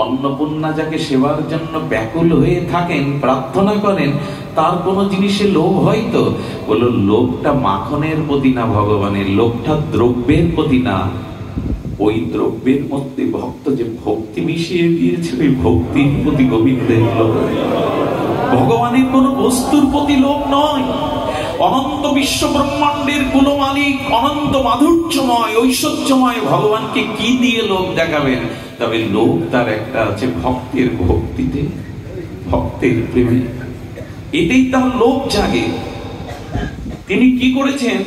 অন্নপূর্ণা যাকে সেবার জন্য ব্যাকুল হয়ে থাকেন, প্রার্থনা করেন, তার কোনো জিনিসে লোভ হয়তো বলল, লোভটা মাখনের প্রতি না ভগবানের, লোভটা দ্রব্যের প্রতি না। ওই দ্রব্যের মধ্যে ভক্ত যে ভক্তি মিশিয়ে দিয়েছে, ওই ভক্তির প্রতি গোবিন্দের লোভ। ভগবানের কোন বস্তুর প্রতি লোভ নয়। অনন্ত বিশ্ব ব্রহ্মাণ্ডের কুল মালিক, অনন্ত মাধুর্যময় ঐশ্বর্যময় ভগবানকে কি দিয়ে লোভ দেখাবেন? তবে লোভ তার একটা আছে ভক্তের ভক্তিতে, ভক্তের প্রেমে, এটাই তার লোভ জাগে। তিনি কি করেছেন?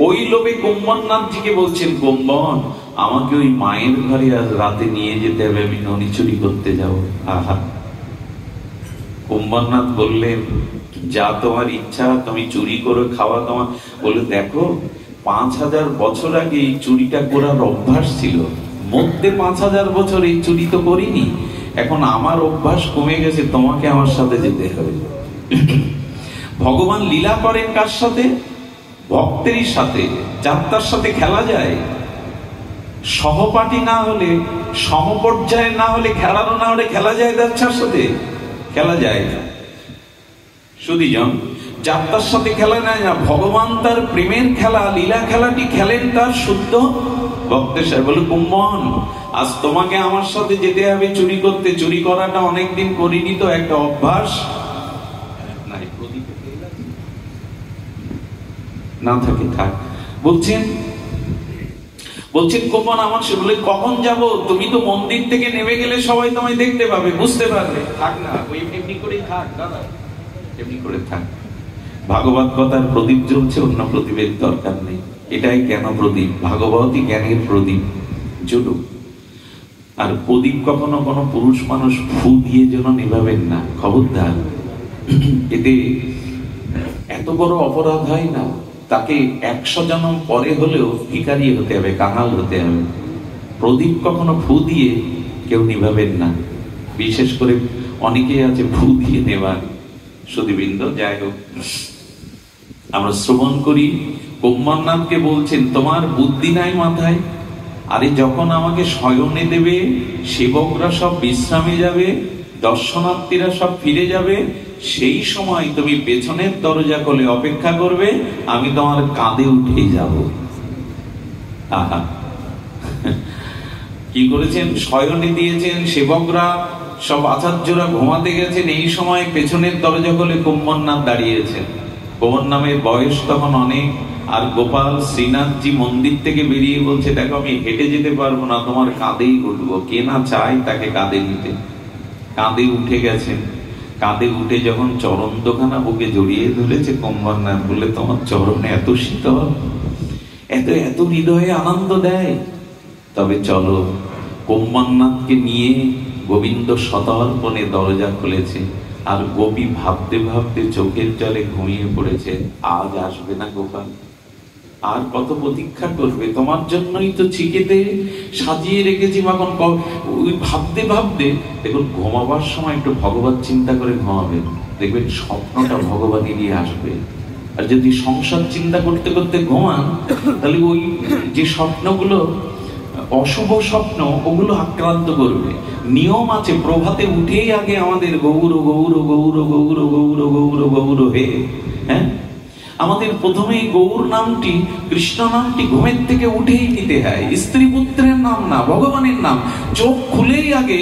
ওই লোভে কুম্ভনাথজিকে বলছেন, কুম্ভন আমাকে ওই মায়ের ঘরে আজ রাতে নিয়ে যেতে হবে, আমি ননি চুরি করতে যাব। আহা, কুম্ভনাথ বললেন, যা তোমার ইচ্ছা, তুমি চুরি করে খাওয়া তোমার। বলে, দেখো 5000 বছর আগে এই চুরিটা করার অভ্যাস ছিল, মধ্যে 5000 বছর এই চুরি তো করিনি, এখন আমার অভ্যাস কমে গেছে, তোমাকে আমার সাথে যেতে হবে। ভগবান লীলা করেন কার সাথে? ভক্তেরই সাথে। যাত্রার সাথে খেলা যায়, সহপাঠী না হলে, সমপর্যায়ে না হলে, খেলানো না হলে খেলা যায় যাত্রার সাথে? খেলা যায় না। সুধীজন, যাত্রার সাথে খেলা যায় না। ভগবান তার প্রেমের খেলা, লীলা খেলাটি খেলেন তার শুদ্ধ ভক্তের সাথে। বলে, কুম্ভন আজ তোমাকে আমার সাথে যেতে হবে চুরি করতে। চুরি করাটা অনেকদিন করিনি তো, একটা অভ্যাস না থাকে, থাক। বলছেন কুম্ভন আমার সে। বলে, কখন যাব? তুমি তো মন্দির থেকে নেমে গেলে সবাই তোমায় দেখতে পাবে, বুঝতে পারবে। থাক না, ওই এমনি করেই থাক দাদা, এমনি করে থাক। ভাগবত কথার প্রদীপ জ্বলছে, অন্য প্রদীপের দরকার নেই। এটাই জ্ঞান প্রদীপ, ভাগবতই জ্ঞানের প্রদীপ, জ্বলুক। আর প্রদীপ কখনো কোনো পুরুষ মানুষ ফু দিয়ে যেন নিভাবেন না, খবরদার। এতে এত বড় অপরাধ হয় না, তাকে 100 জন্ম পরে হলেও ভিখারি হতে হবে, কাঙাল হতে হবে। প্রদীপ কখনো ফু দিয়ে কেউ নিভাবেন না, বিশেষ করে অনেকে আছে ফু দিয়ে নেবার। সুধীবৃন্দ, যাই হোক, আমরা শ্রবণ করি কুম্ভনাথকে বলছেন, তোমার বুদ্ধি নাই মাথায়? আরে যখন আমাকে শয়নে দেবে, সেবকরা সব বিশ্রামে যাবে, দর্শনার্থীরা সব ফিরে যাবে, সেই সময় তুমি পেছনের দরজা খুলে অপেক্ষা করবে, আমি তোমার কাঁধে উঠেই যাব। আহা, কি করেছেন? শয়নে দিয়েছেন, সেবকরা সব আচার্যরা ঘুমাতে গেছেন, এই সময় পেছনের দরজা খুলে কুম্ভনাথ দাঁড়িয়েছেন। কুম্ভনাথের বয়স তখন অনেক। আর গোপাল শ্রীনাথজি মন্দির থেকে বেরিয়ে বলছে, দেখো আমি হেঁটে যেতে পারবো না, তোমার কাঁধেই উঠবো। কে না চায় তাকে কাঁধে নিতে? কাঁধে উঠে গেছেন। কাঁধে উঠে যখন চরণ দোকানা বুকে জড়িয়ে ধরেছে কুম্ভনাথ, বলে, তোমার চরণ এত শীতল, এত এত হৃদয়ে আনন্দ দেয়। তবে চলো। কুম্ভনাথকে নিয়ে গোবিন্দ সতর্পণে দরজা খুলেছে। আর গোপী ভাবতে ভাবতে চোখের জলে ঘুমিয়ে পড়েছে। আজ আসবে না গোপাল, আর কত প্রতীক্ষা করবে? তোমার জন্যই তো চিকেতে সাজিয়ে রেখেছি মাখন। ওই ভাবতে ভাবতে দেখুন, ঘুমাবার সময় একটু ভগবত চিন্তা করে ঘুমাবেন, দেখবেন স্বপ্নটা ভগবানেরই আসবে। আর যদি সংসার চিন্তা করতে করতে ঘুমান, তাহলে ওই যে স্বপ্নগুলো অশুভ স্বপ্ন, ওগুলো আক্রান্ত করবে। নিয়ম আছে, প্রভাতে উঠেই আগে আমাদের গৌর গৌর গৌর গৌর গৌর গৌর গৌর হে, হ্যাঁ, আমাদের প্রথমেই গৌর নামটি, কৃষ্ণ নামটি ঘুমের থেকে উঠেই নিতে হয়। স্ত্রী পুত্রের নাম না, ভগবানের নাম। চোখ খুলেই আগে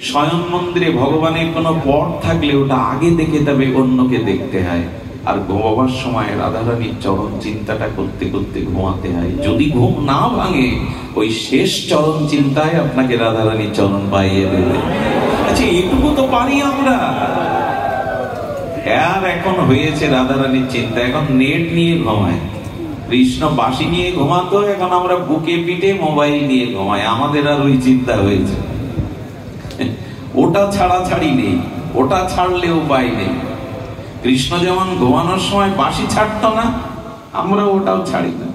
শয়ন মন্দিরে ভগবানের কোনো পট থাকলে ওটা আগে দেখে তবে অন্যকে দেখতে হয়। আর ঘুমাবার সময় রাধারানীর চরণ চিন্তাটা করতে করতে ঘুমাতে হয়। যদি ঘুম না ভাঙে, ওই শেষ চরণ চিন্তায় আপনাকে রাধারানীর চরণ পাইয়ে দেবে। আচ্ছা, এটুকু তো পারি আমরা। আর এখন হয়েছে রাধারানীর চিন্তা, এখন নেট নিয়ে ঘুমায়। কৃষ্ণ বাঁশি নিয়ে ঘুমাতো, এখন আমরা বুকে পিঠে মোবাইল নিয়ে ঘুমাই। আমাদের আর ওই চিন্তা হয়েছে। ওটা ছাড়া ছাড়ি নেই, ওটা ছাড়লে উপায় নেই। কৃষ্ণ যেমন ঘুমানোর সময় বাঁশি ছাড়তো না, আমরা ওটাও ছাড়ি না।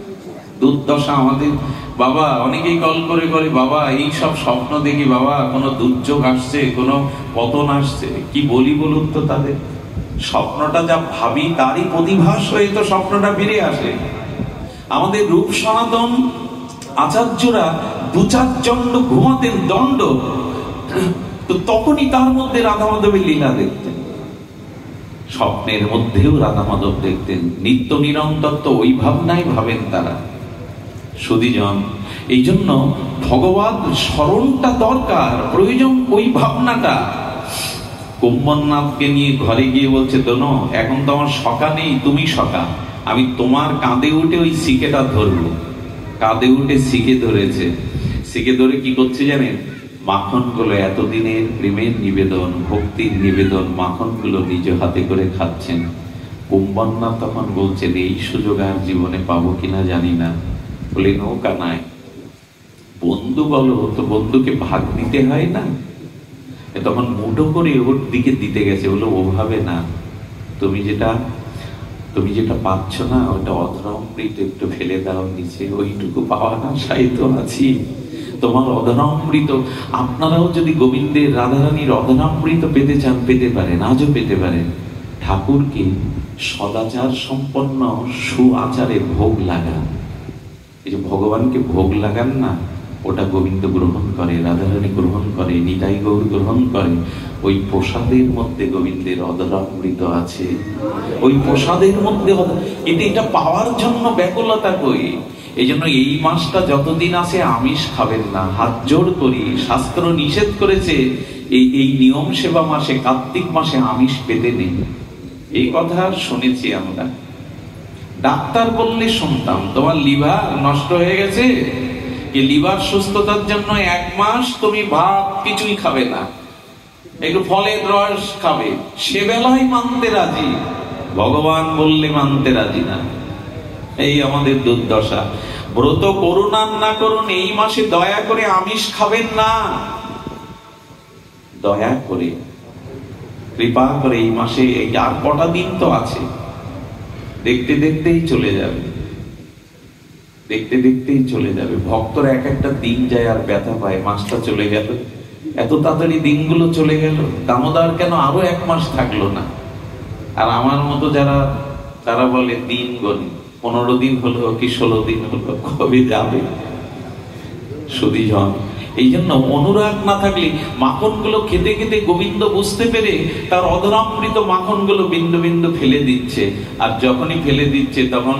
দুর্দশা আমাদের। বাবা অনেকেই কল করে করে, বাবা এই সব স্বপ্ন দেখি, বাবা কোনো দুর্যোগ আসছে, কোনো পতন আসছে, কি বলি বলুন তো তাদের? স্বপ্নটা যা ভাবি তারই প্রতিভাস হয়ে তো স্বপ্নটা ফিরে আসে। আমাদের রূপ সনাতন আচার্যরা 2-4 দণ্ড ঘুমাতেন, দণ্ড। তো তখনই তার মধ্যে রাধা মাধবের লীলা দেখতেন, স্বপ্নের মধ্যেও রাধা মাধব দেখতেন। নিত্য নিরন্তর তো ওই ভাবনাই ভাবেন তারা। সুধীজন, এই জন্য ভগবান স্মরণটা দরকার, প্রয়োজন ওই ভাবনাটা। কুম্ভনাথকে নিয়ে ঘরে গিয়ে বলছে, দোনো এখন তো আমার সখা নেই, তুমি সখা, আমি তোমার কাঁধে উঠে ওই শিকেটা ধরবো। কাঁধে উঠে শিকে ধরেছে। শিকে ধরে কি করছে জানেন? মাখন গুলো, এতদিনের প্রেমের নিবেদন, ভক্তির নিবেদন, মাখন গুলো নিজ হাতে করে খাচ্ছেন। কুম্ভনাথ তখন বলছেন, এই সুযোগ আর জীবনে পাবো কিনা জানি না। বলে, নৌকা নাই, বন্ধু বলো তো, বন্ধুকে ভাগ দিতে হয় না? তখন মুঠো করে ওর দিকে দিতে গেছে। বলো, ওভাবে না, তুমি যেটা পাচ্ছ না ওটা অধরামৃত, একটু ফেলে দাও নিচে, ওইটুকু পাওয়া না সাহিত্য আছি তোমার অধরামৃত। আপনারাও যদি গোবিন্দের, রাধারানীর অধরামৃত পেতে চান, পেতে পারেন, আজও পেতে পারেন। ঠাকুরকে সদাচার সম্পন্ন সুআচারে ভোগ লাগান। এই যে ভগবানকে ভোগ লাগান না, ওটা গোবিন্দ গ্রহণ করে, রাধারানী গ্রহণ করে, নিতাই গৌর গ্রহণ করে। ওই প্রসাদের মধ্যে গোবিন্দের অধরামৃত আছে, ওই প্রসাদের মধ্যে। এটা পাওয়ার জন্য ব্যাকুলতা কই। এই জন্য এই মাসটা যতদিন আছে আমিষ খাবেন না, হাত জোড় করি। শাস্ত্র নিষেধ করেছে এই নিয়ম সেবা মাসে, কার্তিক মাসে আমিষ পেতে নেই। এই কথা শুনেছি আমরা। ডাক্তার বললে শুনতাম, তোমার লিভার নষ্ট হয়ে গেছে, লিভার সুস্থতার জন্য 1 মাস তুমি ভাত কিছুই খাবে না, একটু ফলের রস খাবে। সে বেলায় মানতে রাজি, ভগবান বললে মানতে রাজি না। এই আমাদের দুর্দশা। ব্রত করুন আর না করুন, এই মাসে দয়া করে আমিষ খাবেন না। দয়া করে, কৃপা করে এই মাসে, এই আর কটা দিন তো আছে, দেখতে দেখতেই চলে যাবে, দেখতে দেখতেই চলে যাবে। ভক্তরা এক একটা দিন যায় আর ব্যথা পায়, মাসটা চলে গেল, এত তাড়াতাড়ি দিনগুলো চলে গেল। দামোদর কেন আরো 1 মাস থাকলো না? আর আমার মতো যারা, তারা বলে দিন গণি, 15 দিন হলো কি 16 দিন হলো, কবে যাবে? সুধীজন, এই জন্য অনুরাগ না থাকলে মাখন গুলো খেতে খেতে গোবিন্দ বুঝতে পেরে তার অধরামৃত মাখন গুলো বিন্দু বিন্দু ফেলে দিচ্ছে। আর যখনই ফেলে দিচ্ছে তখন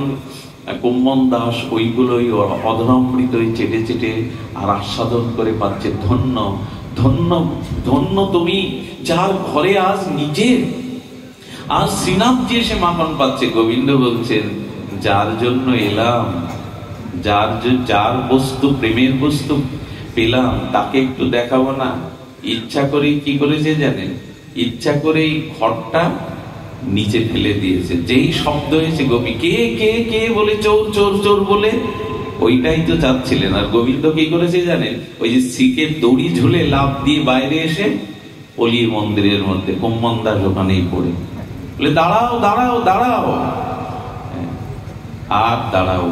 কুম্ভন দাস ওইগুলোই অধরামৃত চেটে চেটে আর আস্বাদন করে পাচ্ছে। ধন্য ধন্য ধন্য তুমি, যার ঘরে আজ নিজের, আজ শ্রীনাথজি এসে মাখন পাচ্ছে। গোবিন্দ বলছেন, যার জন্য এলাম, যার বস্তু, প্রেমের বস্তু পেলাম, তাকে একটু দেখাবো না? ইচ্ছা করে কি করেছে জানেন? ইচ্ছা করে ঘরটা নিচে ফেলে দিয়েছে। যেই শব্দ হয়েছে, গোপী কে কে কে বলে চোর চোর চোর বলে, ওইটাই তো চাচ্ছিলেন। আর গোবিন্দ কি করেছে জানেন? ওই যে শিকের দড়ি ঝুলে লাফ দিয়ে বাইরে এসে অলির মন্দিরের মধ্যে, কুম্ভন দাস ওখানেই পড়ে বলে, দাঁড়াও দাঁড়াও দাঁড়াও। আর দাঁড়াও,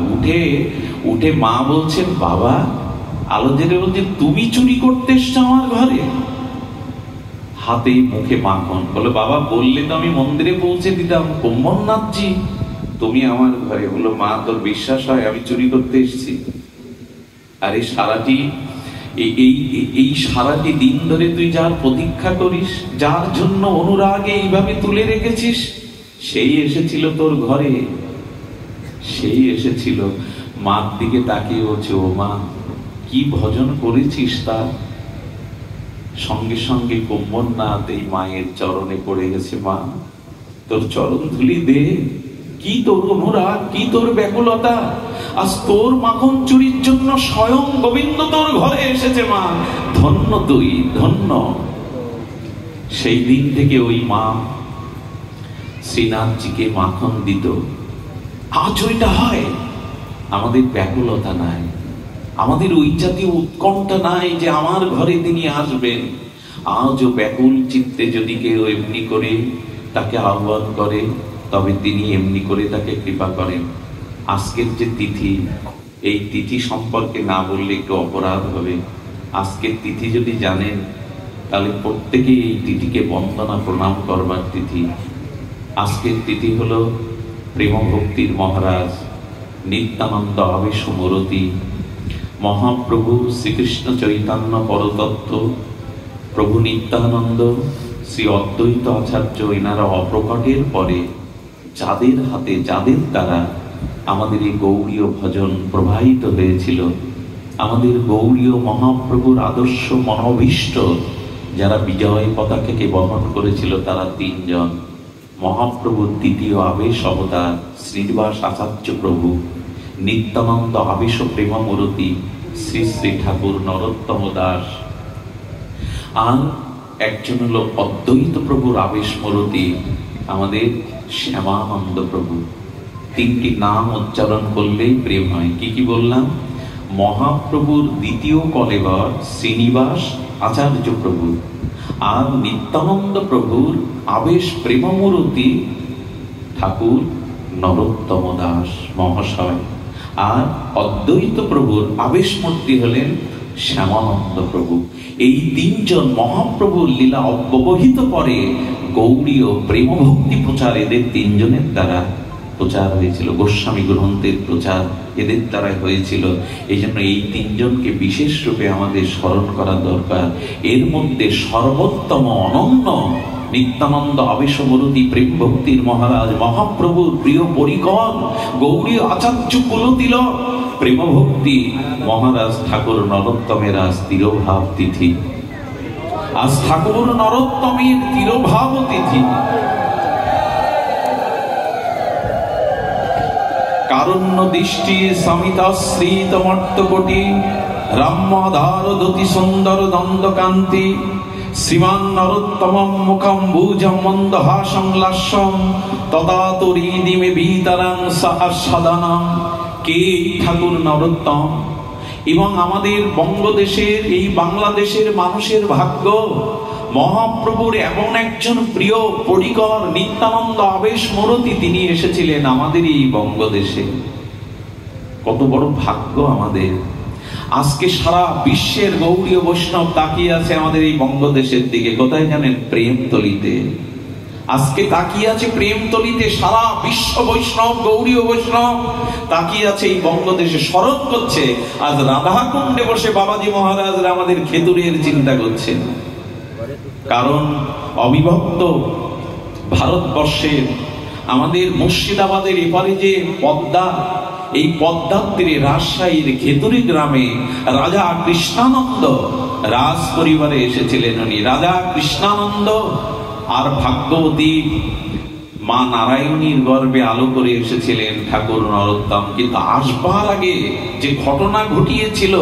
উঠে মা বলছেন, বাবা, আলো জেলে বলছে, তুমি চুরি করতে এসছো আমার ঘরে? হাতে মুখে মাখন। বলে, বাবা বললে তো আমি মন্দিরে পৌঁছে দিতাম। কুম্ভনাথজি, তুমি আমার ঘরে? বলো, মা তোর বিশ্বাস হয় আমি চুরি করতে এসেছি? আরে এই সারাটি দিন ধরে তুই যার প্রতীক্ষা করিস, যার জন্য অনুরাগে এইভাবে তুলে রেখেছিস, সেই এসেছিল তোর ঘরে, সেই এসেছিল। মার দিকে তাকিয়ে বলছে, ও মা, কি ভজন করেছিস তার? সঙ্গে সঙ্গে কুম্ভনাথ এই মায়ের চরণে পড়ে গেছে। মা, তোর চরণ ধুলি দে। কি তোর অনুরাগ, কি তোর ব্যাকুলতা! আজ তোর মাখন চুরির জন্য স্বয়ং গোবিন্দ তোর ঘরে এসেছে। মা, ধন্য তুই, ধন্য। সেই দিন থেকে ওই মা শ্রীনাথজিকে মাখন দিত। আজ ওইটা হয়, আমাদের ব্যাকুলতা নাই, আমাদের ওই জাতীয় উৎকণ্ঠা নাই যে আমার ঘরে তিনি আসবেন। আজও ব্যাকুল চিত্তে যদি কেউ এমনি করে তাকে আহ্বান করে, তবে তিনি এমনি করে তাকে কৃপা করেন। আজকের যে তিথি, এই তিথি সম্পর্কে না বললে একটু অপরাধ হবে। আজকের তিথি যদি জানেন, তাহলে প্রত্যেকেই এই তিথিকে বন্দনা প্রণাম করবার তিথি। আজকের তিথি হলো প্রেম ভক্তির মহারাজ নিত্যানন্দ আবেশ মূরতি মহাপ্রভু শ্রীকৃষ্ণ চৈতন্য পরতত্ত্ব প্রভু নিত্যানন্দ, শ্রী অদ্বৈত আচার্য, এনারা অপ্রকটের পরে যাদের হাতে, যাদের দ্বারা আমাদের এই গৌড়ীয় ভজন প্রবাহিত হয়েছিল, আমাদের গৌড়ীয় মহাপ্রভুর আদর্শ মনোভীষ্ট যারা বিজয় পতাকাকে বহন করেছিল, তারা তিনজন। মহাপ্রভুর দ্বিতীয় আবেশ অবতার শ্রীনিবাস আচার্য প্রভু, নিত্যানন্দ আবেশ প্রেমমূর্তি শ্রী শ্রী ঠাকুর নরোত্তম দাস, আর একজন হলো অদ্বৈত প্রভুর আবেশ মূর্তি আমাদের শ্যামানন্দ প্রভু। তিনটি নাম উচ্চারণ করলেই প্রেম হয়। কি কি বললাম? মহাপ্রভুর দ্বিতীয় কলেবর শ্রীনিবাস আচার্য প্রভু, আর নিত্যানন্দ প্রভুর আবেশ প্রেমমূর্তি ঠাকুর নরোত্তম দাস মহাশয়, আর অদ্বৈত প্রভুর আবেশ মূর্তি হলেন শ্যামানন্দ প্রভু। এই তিনজন মহাপ্রভুর লীলা অব্যবহিত পরে গৌড়ীয় প্রেম ভক্তি প্রচার এদের তিনজনের দ্বারা প্রচার হয়েছিল। গোস্বামী গ্রন্থের প্রচার এদের দ্বারা হয়েছিল। এই জন্য এই তিনজনকে বিশেষ রূপে আমাদের স্মরণ করা দরকার। এর মধ্যে সর্বোত্তম অনন্য নিত্যানন্দ আবেশমূর্তি প্রেম ভক্তির মহারাজ, মহাপ্রভুর প্রিয় পরিকর গৌড়ীয় আচার্য কুলতিলক প্রেম ভক্তি মহারাজ ঠাকুর নরোত্তমের আজ তিরোভাব তিথি। আজ ঠাকুর নরোত্তমের তিরোভাব তিথি। কারণ্য দৃষ্টি সমিতাশ্রিত মর্তকোটি রাম্যধার দতি সুন্দর দ্বন্দ্বকান্তি শ্রীমান নরোত্তমম মুখম ভুজম মন্দহাসং লাস্যম তদা তরিদিমে বিতরাং সাদানাম। কে ঠাকুর নরোত্তম? এবং আমাদের বঙ্গদেশের, এই বাংলাদেশের মানুষের ভাগ্য মহাপ্রভুর এমন একজন প্রিয় পরিকর নিত্যানন্দ আবেশ মূর্তি তিনি এসেছিলেন আমাদের এই বঙ্গদেশে। কত বড় ভাগ্য আমাদের। আজকে সারা বিশ্বের গৌড়ীয় বৈষ্ণব তাকিয়ে আছে আমাদের এই বঙ্গদেশের দিকে। কোথায় জানেন? প্রেমতলিতে। আজকে তাকিয়ে আছে প্রেমতলিতে। সারা বিশ্ব বৈষ্ণব, গৌড়ীয় বৈষ্ণব তাকিয়ে আছে এই বঙ্গদেশে, স্মরণ করছে। আজ রাধাকুণ্ডে বসে বাবাজি মহারাজরা আমাদের খেতুরের চিন্তা করছেন। কারণ অবিভক্ত ভারতবর্ষের আমাদের মুর্শিদাবাদের এপারে যে পদ্মা, এই পদ্মার তীরে রাজশাহীর খেতুরি গ্রামে রাজা কৃষ্ণানন্দ রাজ পরিবারে এসেছিলেন। উনি রাজা কৃষ্ণানন্দ আর ভাগ্যবতী মা নারায়ণীর গর্ভে আলো করে এসেছিলেন ঠাকুর নরোত্তম। কিন্তু আসবার আগে যে ঘটনা ঘটিয়েছিল,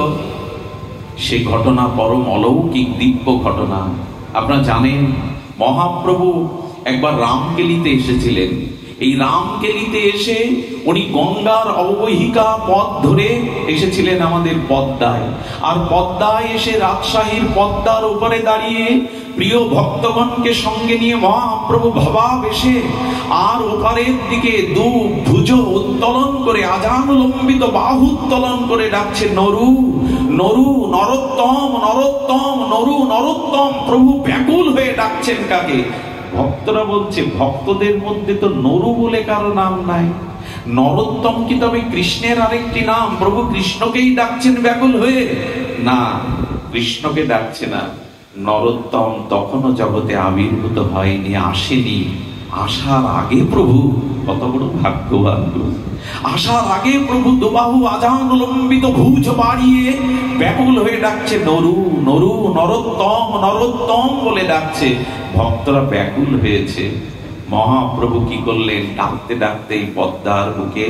সে ঘটনা পরম অলৌকিক দিব্য ঘটনা। আপনারা জানেন, মহাপ্রভু একবার রামকেলিতে এসেছিলেন। এই রামকেলিতে এসে উনি গঙ্গার অববাহিকা পথ ধরে এসেছিলেন আমাদের পদ্মায়। আর পদ্মায় এসে রাজশাহীর পদ্মার উপরে দাঁড়িয়ে প্রিয় ভক্তগণকে সঙ্গে নিয়ে মহাপ্রভু ভাবাবেশে আর ওপারের দিকে দু ভুজ উত্তোলন করে, আজানুলম্বিত বাহু উত্তোলন করে ডাকছে নরু নরু নরোত্তম নরোত্তম নরু নরোত্তম। প্রভু ব্যাকুল হয়ে ডাকছেন কাকে? ভক্তরা বলছে, ভক্তদের মধ্যে তো নরু বলে কারো নাম নাই। নরোত্তম কি তবে কৃষ্ণের আরেকটি নাম? প্রভু কৃষ্ণকেই ডাকছেন ব্যাকুল হয়ে? না, কৃষ্ণকে ডাকছে না। নরোত্তম তখনও জগতে আবির্ভূত হয়নি, আসেনি। আসার আগে প্রভু, কত বড় ভাগ্যবান, আসার আগে প্রভু দুবাহু আজানুলম্বিত ভুজ বাড়িয়ে ব্যাকুল হয়ে ডাকছে নরু নরু নরোত্তম নরোত্তম বলে ডাকছে। ভক্তরা ব্যাকুল হয়েছে। মহাপ্রভু কি করলেন? ডাকতে ডাকতে পদ্মার বুকে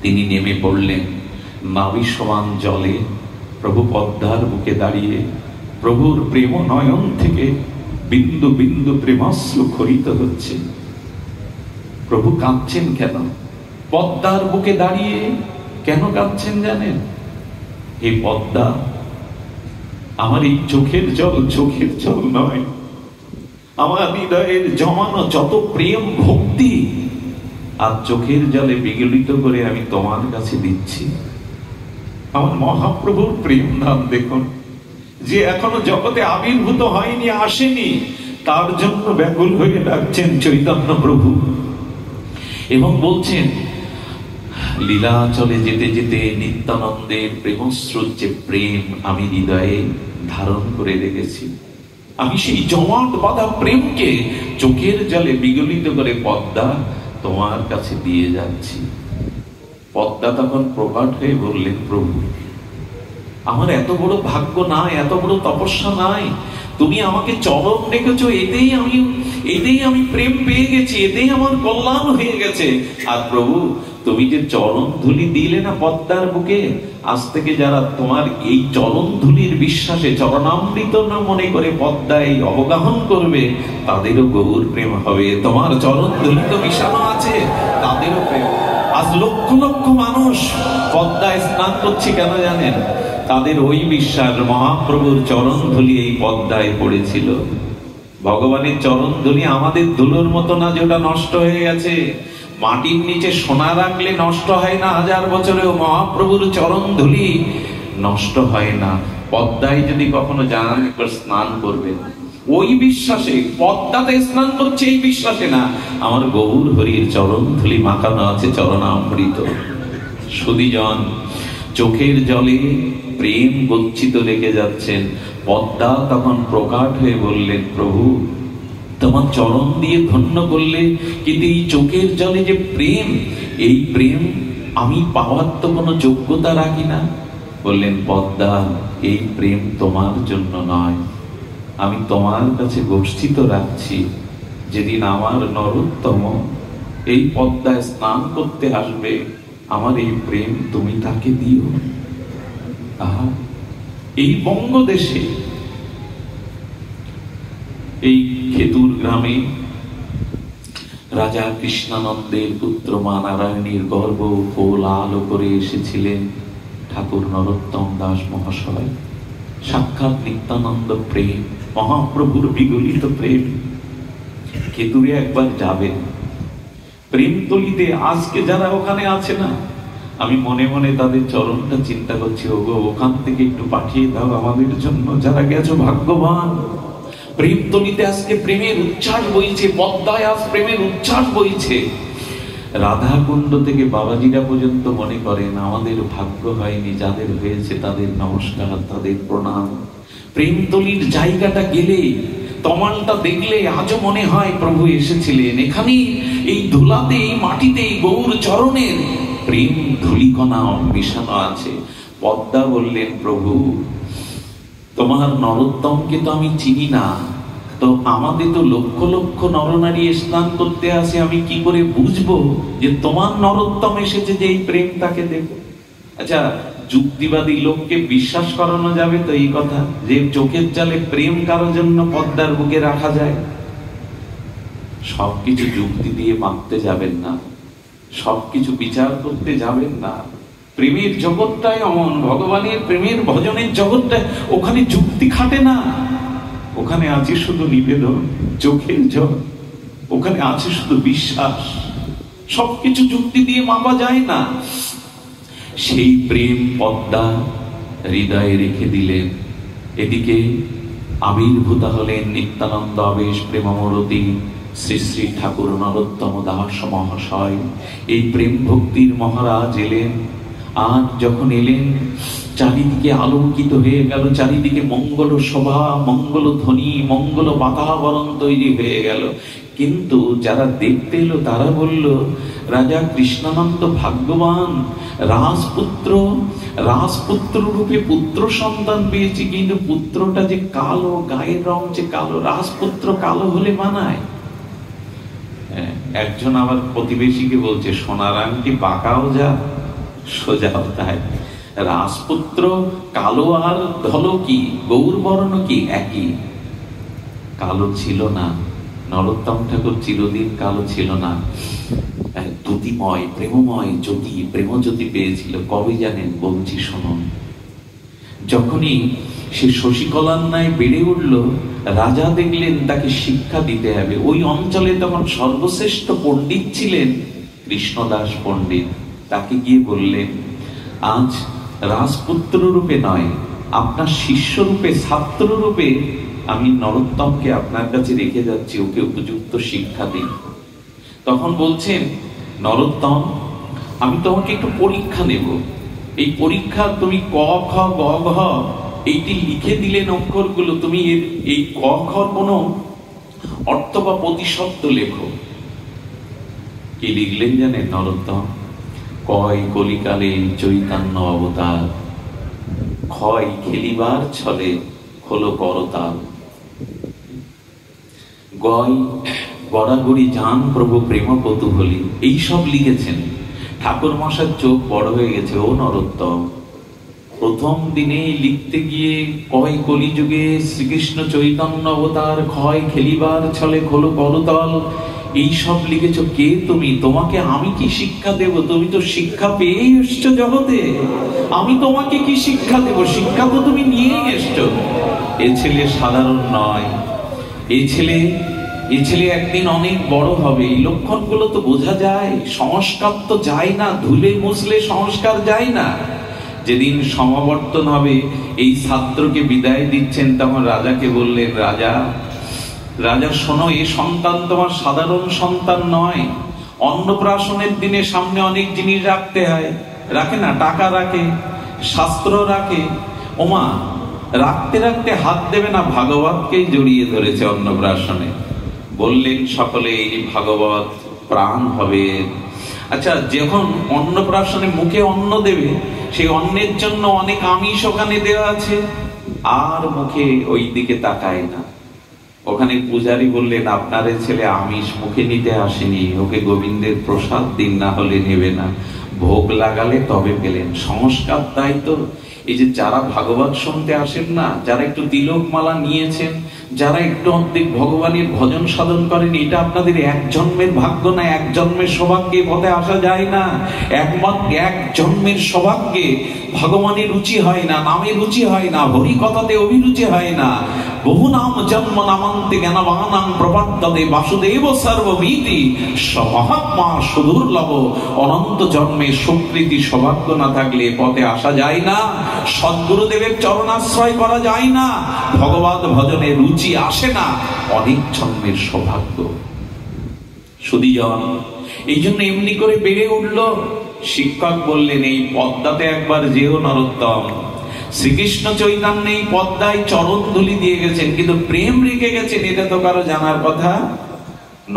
তিনি নেমে পড়লেন। নাভি সমান জলে প্রভু পদ্মার বুকে দাঁড়িয়ে প্রভুর প্রেম নয়ন থেকে বিন্দু বিন্দু প্রেমাশ্রু খরিত হচ্ছে। প্রভু কাঁদছেন কেন? পদ্মার বুকে দাঁড়িয়ে কেন কাঁদছেন জানেন? এই পদ্মা, আমার এই চোখের জল নয়, আমার হৃদয়ের জমানো যত প্রেম ভক্তি আর চোখের জলে বিগলিত করে আমি তোমার কাছে দিচ্ছি। আমার মহাপ্রভুর প্রেম ধাম দেখুন, যে এখনো জগতে আবির্ভূত হয়নি, আসেনি, তার জন্য ব্যাকুল হয়ে ডাকছেন চৈতন্য প্রভু। এবং বলছেন, লীলাচলে যেতে যেতে নিত্যানন্দের প্রেমস্রোত যে প্রেম আমি হৃদয়ে ধারণ করে রেখেছি, আমি সেই জমাট বাঁধা প্রেমকে চোখের জলে বিগলিত করে পদ্মা তোমার কাছে দিয়ে যাচ্ছি। পদ্মা তখন প্রকট হয়ে বললেন, প্রভু, আমার এত বড় ভাগ্য নাই, এত বড় তপস্যা নাই, তুমি আমাকে চরণ রেখেছো, এতেই আমি প্রেম পেয়ে গেছি, এতেই আমার কল্যাণ হয়ে গেছে। আর প্রভু, তুমি যে চরণ ধুলি দিলে না পদ্মার বুকে, আজ থেকে যারা তোমার এই চরণ ধুলির বিশ্বাসে চরণামৃত না মনে করে পদ্মায় অবগাহন করবে, তাদেরও গৌর প্রেম হবে। তোমার চরণ ধুলি তো মিশানো আছে, তাদেরও প্রেম। আজ লক্ষ লক্ষ মানুষ পদ্মায় স্নান করছে, কেন জানেন? তাদের ওই বিশ্বাস, মহাপ্রভুর চরণ ধুলি এই পদ্মায় পড়েছিল। ভগবানের চরণ ধুলি আমাদের ধুলোর মতো না যে ওটা নষ্ট হয়ে গেছে। মাটির নিচে সোনা রাখলে নষ্ট হয় না, 1000 বছরেও মহাপ্রভুর চরণ ধুলি নষ্ট হয় না। পদ্মায় যদি কখনো যান, একবার স্নান করবেন ওই বিশ্বাসে। পদ্মাতে স্নান করছে এই বিশ্বাসে না, আমার গৌর হরির চরণ ধুলি মাখানো আছে চরণামৃত। সুধীজন চোখের জলে প্রেম গচ্ছিত রেখে যাচ্ছেন। পদ্মা তখন প্রকাট হয়ে বললেন, প্রভু, তোমার চরণ দিয়ে ধন্য করলে, কিন্তু এই চোখের জলে যে প্রেম, এই প্রেম আমি পাওয়ার তো কোনো যোগ্যতা রাখি না। বললেন, পদ্মা, এই প্রেম তোমার জন্য নয়, আমি তোমার কাছে গচ্ছিত রাখছি। যেদিন আমার নরোত্তম এই পদ্মায় স্নান করতে আসবে, আমার এই প্রেম তুমি তাকে দিও। এই বঙ্গদেশে, এই খেতুর গ্রামে রাজা কৃষ্ণানন্দের পুত্র মা নারায়ণীর গর্ব ফুল আলো করে এসেছিলেন ঠাকুর নরোত্তম দাস মহাশয়। সাক্ষাৎ নিত্যানন্দ প্রেম, মহাপ্রভুর বিগলিত প্রেম। খেতুরে একবার যাবেন, প্রেমতলিতে আজকে যারা ওখানে আছে না, আমি মনে মনে তাদের চরণটা চিন্তা করছি, ওগো, ওখান থেকে একটু পাঠিয়ে দাও আমাদের জন্য, যারা গেছো ভাগ্যবান। প্রেমতলিতে আজকে প্রেমের উচ্ছ্বাস বইছে, পদ্মায় আজ প্রেমের উচ্ছ্বাস বইছে। রাধাকুণ্ড থেকে বাবাজিরা পর্যন্ত মনে করেন আমাদের ভাগ্য হয়নি, যাদের হয়েছে তাদের নমস্কার, তাদের প্রণাম। প্রেমতলির জায়গাটা গেলে, তমালটা দেখলে আজও মনে হয় প্রভু এসেছিলেন এখানে। এই ধুলাতে, এই মাটিতে, এই গৌর চরণের প্রেম ধুলিকণা মিশানো আছে। পদ্মা বললেন, প্রভু, তোমার নরোত্তমকে তো আমি চিনি না, তো আমাদের তো লক্ষ লক্ষ নরনারী স্নান করতে আসে, আমি কি করে বুঝবো যে তোমার নরোত্তম এসেছে যে এই প্রেম তাকে দেব? আচ্ছা, যুক্তিবাদী লোককে বিশ্বাস করানো যাবে তো এই কথা যে চোখের জলে প্রেম কারোর জন্য পদ্মার বুকে রাখা যায়? সবকিছু যুক্তি দিয়ে মাপতে যাবেন না, সবকিছু বিচার করতে যাবেন না। প্রেমের জগৎটাই অমন, ভগবানের প্রেমের ভজনের জগৎটাই, ওখানে যুক্তি খাটে না, ওখানে আছে শুধু নিবেদন, চোখের জল, ওখানে আছে শুধু বিশ্বাস। সবকিছু যুক্তি দিয়ে মাপা যায় না। সেই প্রেম পদ্মা হৃদয়ে রেখে দিলেন। এদিকে আবির্ভূত হলেন নিত্যানন্দ আবেশ প্রেমমূরতি শ্রী শ্রী ঠাকুর নরোত্তম দাস মহাশয়। এই প্রেম ভক্তির মহারাজ এলেন। আর যখন এলেন, চারিদিকে আলোকিত হয়ে গেল, চারিদিকে মঙ্গল শোভা, মঙ্গল ধ্বনি, মঙ্গল বাতাবরণ তৈরি হয়ে গেল। কিন্তু যারা দেখতে এলো তারা বলল, রাজা কৃষ্ণানন্দ ভাগ্যবান, রাজপুত্র রূপে পুত্র সন্তান পেয়েছি, কিন্তু পুত্রটা যে কালো, গায়ের রং যে কালো, রাজপুত্র কালো হলে মানায়? একজন আবার প্রতিবেশীকে বলছে, সোনার আংটি বাঁকাও যা, সোজাও তাই। রাজপুত্র কালো আর ধলো কি, গৌরবর্ণ কি একই? কালো ছিল না, নরোত্তম ঠাকুর চিরদিন কালো ছিল না। দ্যুতিময়, প্রেমময় জ্যোতি, প্রেমজ্যোতি পেয়েছিল। কবে জানেন? বলছি শুনুন। যখনই সে শশীকলার ন্যায় বেড়ে উঠল, রাজা দেখলেন তাকে শিক্ষা দিতে হবে। ওই অঞ্চলে তখন সর্বশ্রেষ্ঠ পণ্ডিত ছিলেন কৃষ্ণদাস পণ্ডিত। তাকে গিয়ে বললেন, আজ রাজপুত্র রূপে নয়, আপনার শিষ্য রূপে, ছাত্র রূপে আমি নরোত্তমকে আপনার কাছে রেখে যাচ্ছি, ওকে উপযুক্ত শিক্ষা দিন। তখন বলছেন, নরোত্তম, আমি তোমাকে একটু পরীক্ষা নেব। এই পরীক্ষা তুমি ক খ গ ঘ এইটি লিখে দিলেন অক্ষরগুলো, তুমি এই ক খর কোন অর্থ বা প্রতিশব্দ লেখো। কি লিখলেন জানেন নরোত্তম? কয় কলিকালে চৈতন্য অবতার, ক্ষয় খেলিবার ছলে হলো করতাল। গয় গড়াগড়ি যান প্রভু প্রেম কৌতূহলী, এইসব লিখেছেন। ঠাকুর মশার চোখ বড় হয়ে গেছে। ও নরোত্তম, প্রথম দিনে লিখতে গিয়ে কয় কলিযুগে শ্রীকৃষ্ণ চৈতন্য অবতার, ক্ষয় খেলিবার ছলে হলো করতাল, এইসব লিখেছ। কে তুমি? তোমাকে আমি কি শিক্ষা দেব? তুমি তো শিক্ষা পেয়েই এসছো জগতে, আমি তোমাকে কি শিক্ষা দেব? শিক্ষা তো তুমি নিয়েই এসছো। এ ছেলে সাধারণ নয়, এই ছেলে একদিন অনেক বড় হবে। এই লক্ষণগুলো তো বোঝা যায়। সংস্কার তো যায় না, ধুলে মুছলে সংস্কার যায় না। যেদিন সমাবর্তন হবে, এই ছাত্রকে বিদায় দিচ্ছেন, তখন রাজাকে বললেন, রাজা শোনো, এই সন্তান তোমার সাধারণ সন্তান নয়। অন্নপ্রাশনের দিনে সামনে অনেক জিনিস রাখতে হয়, রাখে না? টাকা রাখে, শাস্ত্র রাখে। ওমা, রাখতে রাখতে হাত দেবে না, ভাগবতকেই জড়িয়ে ধরেছে অন্নপ্রাশনে। বললেন সকলে, এই ভাগবত প্রাণ হবে। আচ্ছা, যখন অন্নপ্রাশনে মুখে অন্ন দেবে, সেই অন্নের জন্য অনেক আমিষ ওখানে দেওয়া আছে, আর মুখে ওই দিকে তাকায় না। ওখানে পূজারী বললেন, আপনার ছেলে আমিষ মুখে নিতে আসেনি, ওকে গোবিন্দের প্রসাদ দিন, না হলে নেবে না। ভোগ লাগালে তবে পেলেন। সংস্কার তাই তো। এই যে যারা ভাগবত শুনতে আসেন না, যারা একটু তিলক মালা নিয়েছেন, যারা একটু অর্ধেক ভগবানের ভজন সাধন করেন, এটা আপনাদের এক জন্মের ভাগ্য না, এক জন্মের সৌভাগ্যে পথে আসা যায় না। এক জন্মের সৌভাগ্যে ভগবানের রুচি হয় না, নামে রুচি হয় না, হরি কথাতে অভিরুচি হয় না। বহু নাম জন্ম নামান্তে জ্ঞানবানাং প্রপদ্যতে বাসুদেব সর্বমিতি মহাত্মা সুদুর্লভ। অনন্ত জন্মে সুকৃতি সৌভাগ্য না থাকলে পথে আসা যায় না, সদ্গুরুদেবের চরণাশ্রয় করা যায় না, ভগবত ভজনে রুচি আসে না। অনেক জন্মের সৌভাগ্য। সুধীজন এই জন্য এমনি করে বেড়ে উঠল। শিক্ষক বললেন, এই পদ্মাতে একবার যেও নরোত্তম। শ্রীকৃষ্ণ চৈতন্য এই পদ্মায় চরণ ধুলি দিয়ে গেছেন, কিন্তু প্রেম রেখে গেছেন, এটা তো কারো জানার কথা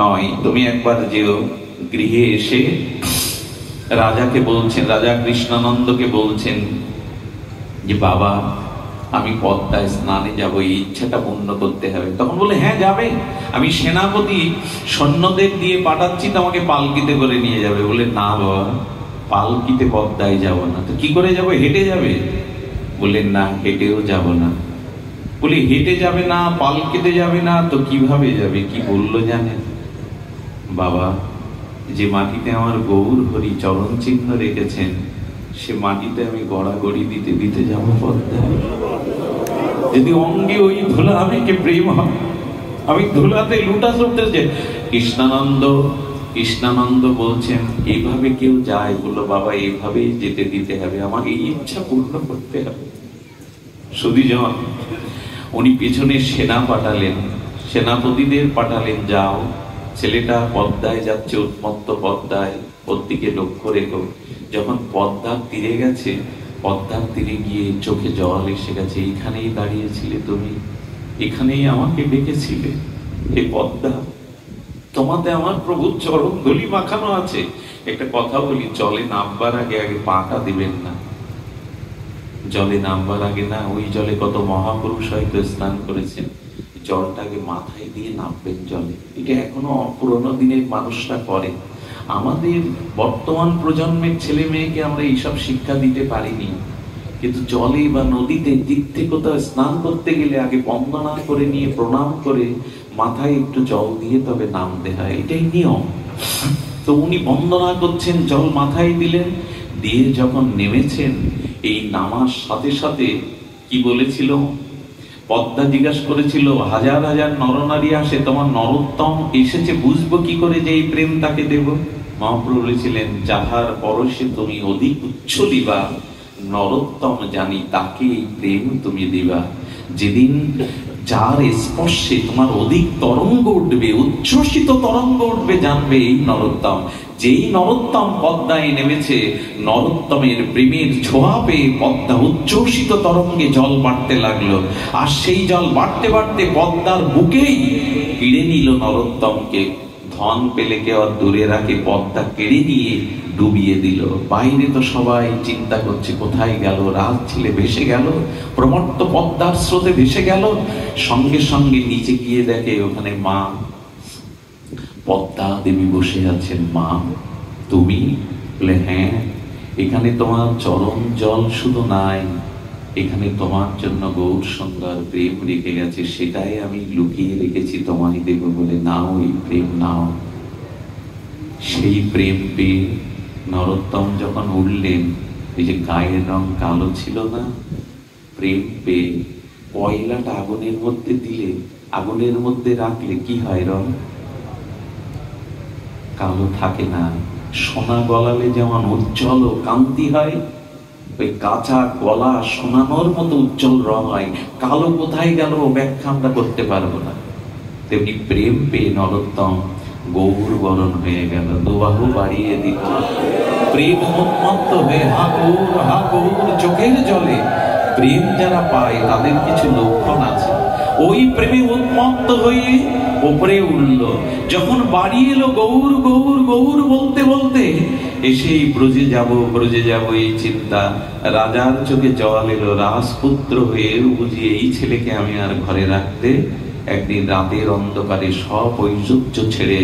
নয়। তুমি একবার যেও। গৃহে এসে রাজাকে বলছেন, রাজা কৃষ্ণানন্দকে বলছেন যে, বাবা আমি পদ্মায় স্নানে যাব, এই ইচ্ছাটা পূর্ণ করতে হবে। তখন বলে, হ্যাঁ যাবে, আমি সেনাপতি সৈন্যদের দিয়ে পাঠাচ্ছি, তোমাকে পালকিতে করে নিয়ে যাবে। বলে, না বাবা, পালকিতে পদ্মায় যাব না। তো কি করে যাবো? হেঁটে যাবে? বললেন, না, হেঁটেও যাব না। বলি, হেঁটে যাবে না, পালকিতে যাবে না, তো কিভাবে যাবে? কি বললো জানেন? বাবা, যে মাটিতে আমার গৌর হরি চরণ চিহ্ন রেখেছেন, সে মাটিতে আমি গড়াগড়ি দিতে দিতে যাবো পদ্মায়। যদি অঙ্গে ওই ধুলা আমাকে প্রেম হয়, আমি ধুলাতে লুটা লুটতে যে। কৃষ্ণানন্দ বলছেন, এইভাবে কেউ যায়? বললো, বাবা এইভাবেই যেতে দিতে হবে, আমাকে এই ইচ্ছা পূর্ণ করতে হবে। সুধীজন উনি পেছনে সেনা পাঠালেন, সেনাপতিদের পাঠালেন, যাও, ছেলেটা পদ্মায় যাচ্ছে, উন্মত্ত পদ্মায়, ওর দিকে লক্ষ্য রেখো। যখন পদ্মার তীরে গেছে, পদ্মার তীরে গিয়ে চোখে জল এসে গেছে। এইখানেই দাঁড়িয়েছিলে তুমি, এখানেই আমাকে ডেকেছিলে। হে পদ্মা, তোমাতে আমার প্রভুর চরণ ধুলি মাখানো আছে। একটা কথা বলি, জলে নামবার আগে পাটা দিবেন না। জলে নামবার আগে না, ওই জলে কত মহাপুরুষ হয়তো স্নান করেছেন, জলটাকে মাথায় দিয়ে নামবেন জলে। এটা এখনো পুরোনো দিনের মানুষরা করে। আমাদের বর্তমান প্রজন্মের ছেলে মেয়েকে আমরা এইসব শিক্ষা দিতে পারিনি। কিন্তু জলে বা নদীতে তীর্থে কোথাও স্নান করতে গেলে আগে বন্দনা করে নিয়ে প্রণাম করে মাথায় একটু জল দিয়ে তবে নামতে হয়, এটাই নিয়ম। তো উনি বন্দনা করছেন, জল মাথায় দিলেন, দিয়ে যখন নেমেছেন, এই নামার সাথে সাথে কি বলেছিল? পদ্মা জিজ্ঞাসা করেছিল, হাজার হাজার নরনারী আসে, তোমার নরোত্তম এসেছে, বুঝবো কি করে যে এই প্রেম তাকে দেব? মহাপ্রভু বলেছিলেন, যাহার পরশে তুমি অধিক উচ্ছলিবা, নরোত্তম জানি তাকে এই প্রেম তুমি দিবা। যেদিন যার স্পর্শে তোমার অধিক তরঙ্গ উঠবে, উচ্ছ্বসিত তরঙ্গ উঠবে, জানবে এই নরোত্তম। যেই নরোত্তম পদ্মায় নেমেছে, নরোত্তমের প্রেমের ছোঁয়া পেয়ে পদ্মা উচ্ছ্বসিত তরঙ্গে জল বাড়তে লাগলো। আর সেই জল বাড়তে বাড়তে পদ্মার বুকেই কেড়ে নিল নরোত্তমকে। ধন পেলে কে আর দূরে রাখে, পদ্মা কেড়ে নিয়ে ডুবিয়ে দিল। বাইরে তো সবাই চিন্তা করছে কোথায় গেল, রাত ছেলে ভেসে গেল, প্রমত্ত পদ্মার স্রোতে ভেসে গেল। সঙ্গে সঙ্গে নিচে গিয়ে দেখে ওখানে মা পদ্মা দেবী বসে আছেন। মা তুমি? বলে হ্যাঁ, এখানে তোমার চরণ জল শুধু নাই, এখানে তোমার জন্য গৌর সুন্দর প্রেম রেখে গেছে, সেটাই আমি লুকিয়ে রেখেছি, তোমায় দেব বলে নাও, এই প্রেম নাও। সেই প্রেম পেয়ে নরোত্তম যখন উঠলেন, এই যে গায়ের রং কালো ছিল না, প্রেম পেয়ে কয়লাটা আগুনের মধ্যে দিলে, আগুনের মধ্যে রাখলে কি হয়? রং কালো থাকে না। সোনা গলালে যেমন উজ্জ্বল কান্তি হয়, ওই কাঁচা গলা সোনানোর মতো উজ্জ্বল রং হয়। কালো কোথায় গেল ব্যাখ্যা আমরা করতে পারবো না। তেমনি প্রেম পেয়ে নরোত্তম গৌর বরণ হয়ে গেল, দুবাহু বাড়িয়ে দিল। প্রেম উন্মত্ত হয়ে হা গৌর চোখের জলে। প্রেম যারা পায় তাদের কিছু লক্ষণ আছে। ওই প্রেমে উন্মত্ত হয়ে উপরে উঠল। যখন বাড়ি এলো গৌর গৌর গৌর বলতে বলতে, এসেই ব্রজে যাব এই চিন্তা। রাজার চোখে জল এলো, রাজপুত্র হয়ে বুঝি এই ছেলেকে আমি আর ঘরে রাখতে। একদিন রাতের অন্ধকারে সব ঐশ্বর্য ছেড়ে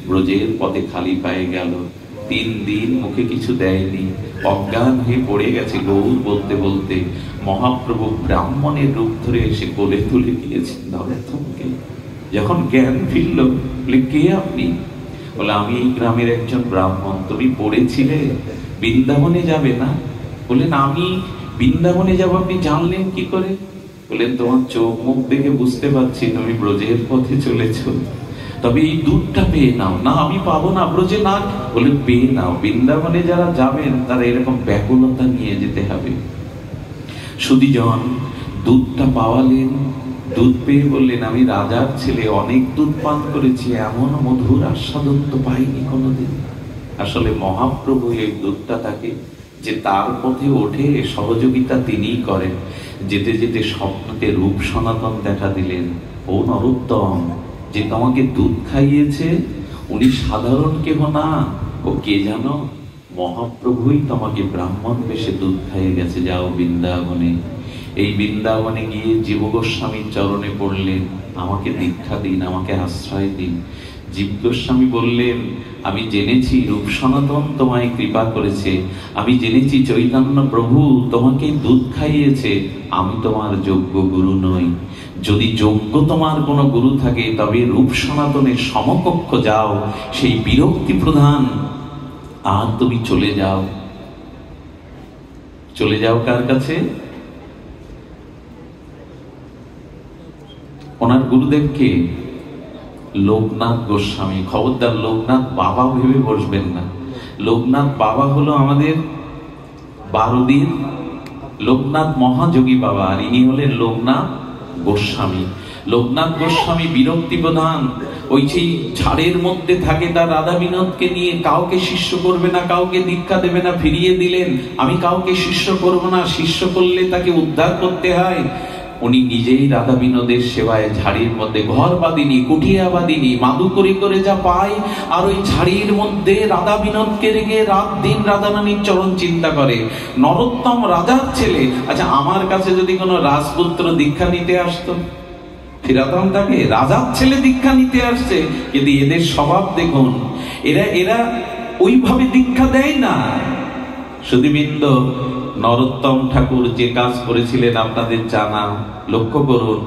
ব্রজের পথে খালি পায়ে গেল। 3 দিন মুখে কিছু দেয়নি, অজ্ঞান হয়ে পড়ে গেছে। গৌর বলতে বলতে মহাপ্রভু ব্রাহ্মণের রূপ ধরে এসে কোলে তুলে দিয়েছেন নরোত্তমকে। যখন জ্ঞান ফিরল, বলে কে আপনি? বলে আমি এই গ্রামের একজন ব্রাহ্মণ। তুমি পড়েছিলে বৃন্দাবনে যাবে না? বললেন আমি বৃন্দাবনে যাব, আপনি জানলেন কি করে? বললেন তোমার চোখ মুখ দেখে বুঝতে পারছি তুমি ব্রজের পথে চলেছ, তবে এই দুধটা পেয়ে নাও। না আমি পাবো না, ব্রজে না। বলে পেয়ে নাও, বৃন্দাবনে যারা যাবেন তারা এরকম ব্যাকুলতা নিয়ে যেতে হবে। সুধীজন দুধটা পাওয়ালেন, দুধ পেয়ে বললেন আমি রাজার ছেলে, অনেক দুধ পান করেছি, এমন মধুর আস্বাদন তো পাইনি কোনোদিন। আসলে মহাপ্রভু এই দুধটা তাকে যে তার পথে ওঠে সহযোগিতা তিনিই করেন। যেতে যেতে স্বপ্নকে রূপ সনাতন দেখা দিলেন। ও নরোত্তম, যে তোমাকে দুধ খাইয়েছে উনি সাধারণ কেহ না, ও কে জানো? মহাপ্রভুই তোমাকে ব্রাহ্মণ বেশে দুধ খাইয়ে গেছে, যাও বৃন্দাবনে। এই বৃন্দাবনে গিয়ে জীব গোস্বামীর চরণে পড়লেন, আমাকে দীক্ষা দিন, আমাকে আশ্রয় দিন। জীব গোস্বামী বললেন আমি জেনেছি রূপ সনাতন তোমায় কৃপা করেছে, আমি জেনেছি চৈতন্য প্রভু তোমাকে দুধ খাইয়েছে, আমি তোমার যোগ্য গুরু নই। যদি যোগ্য তোমার কোনো গুরু থাকে তবে রূপ সনাতনের সমকক্ষ যাও, সেই বিরক্তি প্রধান। আর তুমি চলে যাও। চলে যাও কার কাছে? ওনার গুরুদেবকে লোকনাথ গোস্বামী। খবরদার লোকনাথ বাবা ভেবে বসবেন না। লোকনাথ বাবা হলো আমাদের 12 দিন লোকনাথ মহাযোগী বাবা, আর ইনি হলেন লোকনাথ গোস্বামী। লোকনাথ গোস্বামী বিরক্তি প্রধান। ওই সেই ঝাড়ের মধ্যে থাকে তার রাধা বিনোদকে নিয়ে, কাউকে শিষ্য করবে না, কাউকে দীক্ষা দেবে না। ফিরিয়ে দিলেন আমি কাউকে শিষ্য করব না, শিষ্য করলে তাকে উদ্ধার করতে হয়। উনি নিজেই রাধা বিনোদের সেবায় ঝাড়ির মধ্যে ঘর বাঁধিনি, কুঠিয়া বাঁধিনি, মাদু করে করে যা পায়, আর ওই ঝাড়ির মধ্যে রাধা বিনোদকে রেখে রাত দিন রাধা রানীর চরণ চিন্তা করে। নরোত্তম রাজার ছেলে। আচ্ছা আমার কাছে যদি কোনো রাজপুত্র দীক্ষা নিতে আসতো, ফিরাতাম তাকে? রাজার ছেলে দীক্ষা নিতে আসছে, কিন্তু এদের স্বভাব দেখুন, এরা ওইভাবে দীক্ষা দেয় না। সুধীবৃন্দ, নরোত্তম ঠাকুর যে কাজ করেছিলেন আপনাদের জানা। লক্ষ্য করুন,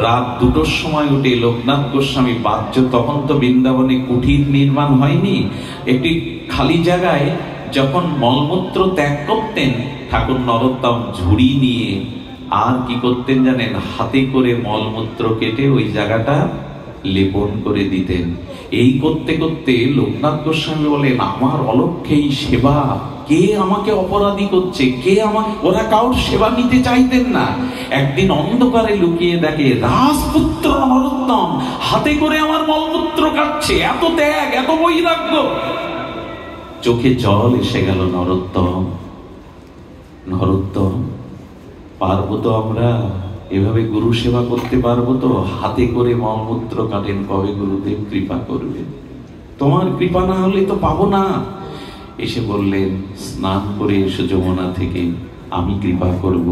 রাত 2টোর সময় উঠে লোকনাথ গোস্বামী বাহ্য, তখন তো বৃন্দাবনে কুঠির নির্মাণ হয়নি, একটি খালি জায়গায় যখন মলমূত্র ত্যাগ করতেন, ঠাকুর নরোত্তম ঝুড়ি নিয়ে আর কি করতেন জানেন? হাতে করে মলমূত্র কেটে ওই জায়গাটা লেপন করে দিতেন। এই করতে করতে লোকনাথ গোস্বামী বলেন, আমার অলক্ষেই সেবা, কে আমাকে অপরাধী করছে, কে আমাকে, ওরা কারোর সেবা নিতে চাইতেন না। একদিন অন্ধকারে লুকিয়ে দেখে রাজপুত্র নরোত্তম হাতে করে আমার মলমূত্র কাটছে। এত ত্যাগ, এত বৈরাগ্য, চোখে জল এসে গেল। নরোত্তম, পারবো তো আমরা এভাবে গুরু সেবা করতে? পারবো তো? হাতে করে মলমূত্র কাটেন, কবে গুরুদেব কৃপা করবে? তোমার কৃপা না হলে তো পাবো না। এসে বললেন, স্নান করে এসো যমুনা থেকে, আমি কৃপা করব।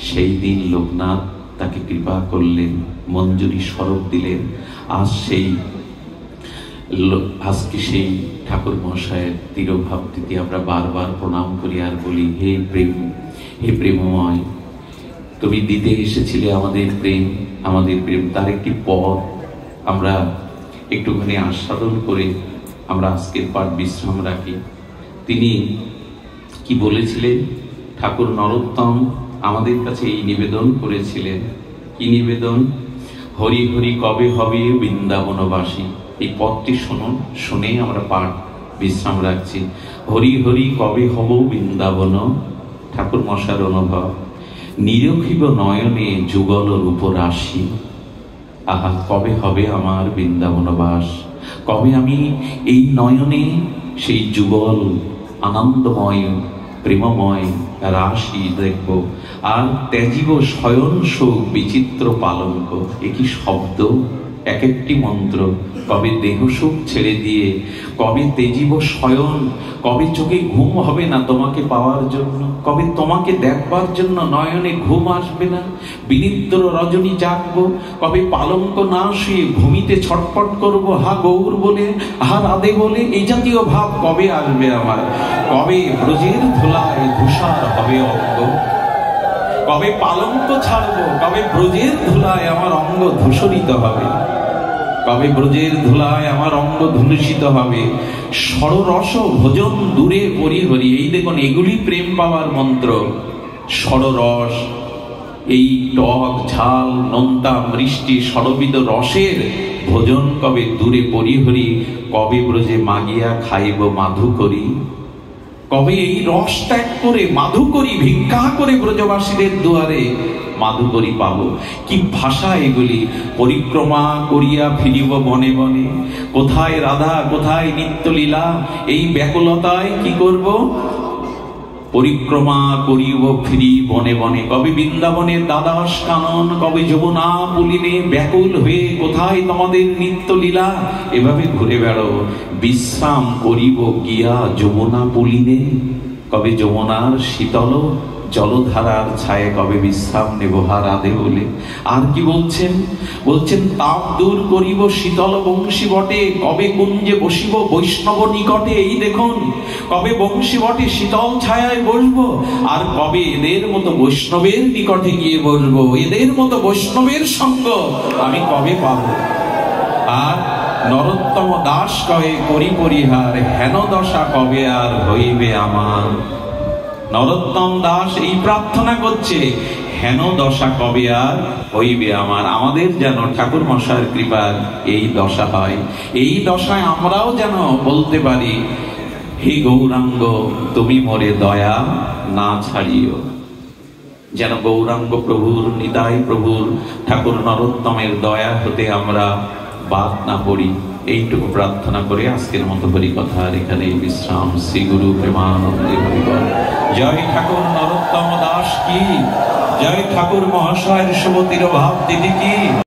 সেই দিন লোকনাথ তাকে কৃপা করলেন, মঞ্জুরি স্বরূপ দিলেন। আজকে সেই ঠাকুর মহাশয়ের তিরোভাব দিতে আমরা বারবার প্রণাম করি আর বলি, হে প্রেম, হে প্রেমময়, তুমি দিতে এসেছিলে আমাদের প্রেম। তার একটি পথ আমরা একটুখানি আস্বাদন করে আমরা আজকের পাঠ বিশ্রাম রাখি। তিনি কি বলেছিলেন? ঠাকুর নরোত্তম আমাদের কাছে এই নিবেদন করেছিলেন। কি নিবেদন? হরি হরি কবে হবে বৃন্দাবনবাসী। এই পদটি শুনুন, শুনে আমরা পাঠ বিশ্রাম রাখছি। হরি হরি কবে হব বৃন্দাবন। ঠাকুর মশার অনুভব, নিরখিব নয়নে যুগল রূপ রাশি। আহা, কবে হবে আমার বৃন্দাবনবাস, কবে আমি এই নয়নে সেই যুগল আনন্দময় প্রেমময় রাশি দেখব, আর ত্যাজিব শয়ন সুখ বিচিত্র পালঙ্ক। একই শব্দ, এক একটি মন্ত্র। কবে দেহ সুখ ছেড়ে দিয়ে, কবে তেজিব শয়ন, কবে চোখে ঘুম হবে না তোমাকে পাওয়ার জন্য, কবে তোমাকে দেখবার জন্য নয়নে ঘুম আসবে না, বিনিদ্র রজনী জাগবো, কবে পালঙ্ক না শুয়ে ঘুমিতে ছটফট করব, হা গৌর বলে, হা রাধে বলে। এই জাতীয় ভাব কবে আসবে আমার? কবে ব্রজের ধুলায় ধূসর হবে অঙ্গ, কবে পালঙ্ক ছাড়বো, কবে ব্রজের ধুলায় আমার অঙ্গ ধূসরিত হবে, কবে ব্রজের ধুলায় আমার অঙ্গ ধূলিত হবে। ষড়রস ভোজন দূরে পরিহরি। এই দেখুন, এগুলি প্রেম পাওয়ার মন্ত্র। ষড়রস, এই টক ঝাল নোনতা মিষ্টি ষড়বিধ রসের ভোজন কবে দূরে পরিহরি। কবে ব্রজে মাগিয়া খাইব মাধু করি, কবে এই রস ত্যাগ করে মাধু করি ভিক্ষা করে ব্রজবাসীদের দুয়ারে মাধু করি পাবো। কি ভাষা এগুলি! পরিক্রমা করিয়া ফিরিব বনে বনে, কোথায় রাধা কোথায় নিত্যলীলা। এই ব্যাকুলতায় কি করব? পরিক্রমা করিব ফিরি বনে বনে। কবে বৃন্দাবনের দ্বাদশ কানন, কবে যমুনা পুলিনে ব্যাকুল হয়ে কোথায় তোমাদের নিত্যলীলা। এভাবে ঘুরে বেড়ো, বিশ্রাম করিব গিয়া যমুনা পুলিনে। কবে যমুনার শীতল জলধারার ছায়ে কবে বিশ্রাম নেব হা রাধে বলে। আর কি বলছেন? বলছেন, তাপ দূর করিব শীতল বংশী বটে, কবে কুঞ্জে বসিব বৈষ্ণব নিকটে। এই দেখুন, কবে বংশী বটে শীতল ছায়ায় বসবো, আর কবে এদের মতো বৈষ্ণবের নিকটে গিয়ে বসবো, এদের মতো বৈষ্ণবের সঙ্গ আমি কবে পাবো। আর নরোত্তম দাস কহে করি পরিহার, হেন দশা কবে আর হইবে আমার। নরোত্তম দাস এই প্রার্থনা করছে, হেন দশা কবে আর হইবে আমার। আমাদের যেন ঠাকুর মশাইয়ের কৃপার এই দশা হয়, এই দশায় আমরাও যেন বলতে পারি, হে গৌরাঙ্গ তুমি মোরে দয়া না ছাড়িও। যেন গৌরাঙ্গ প্রভুর, নিতাই প্রভুর, ঠাকুর নরোত্তমের দয়া হতে আমরা বাদ না পড়ি। এইটুকু প্রার্থনা করে আজকের মতো হরি কথার এখানে বিশ্রাম। শ্রী গুরু প্রেমানন্দে হরিবল। জয় ঠাকুর নরোত্তম দাস কি, জয় ঠাকুর মহাশয়ের শুভ তিরোভাব দিদি কি।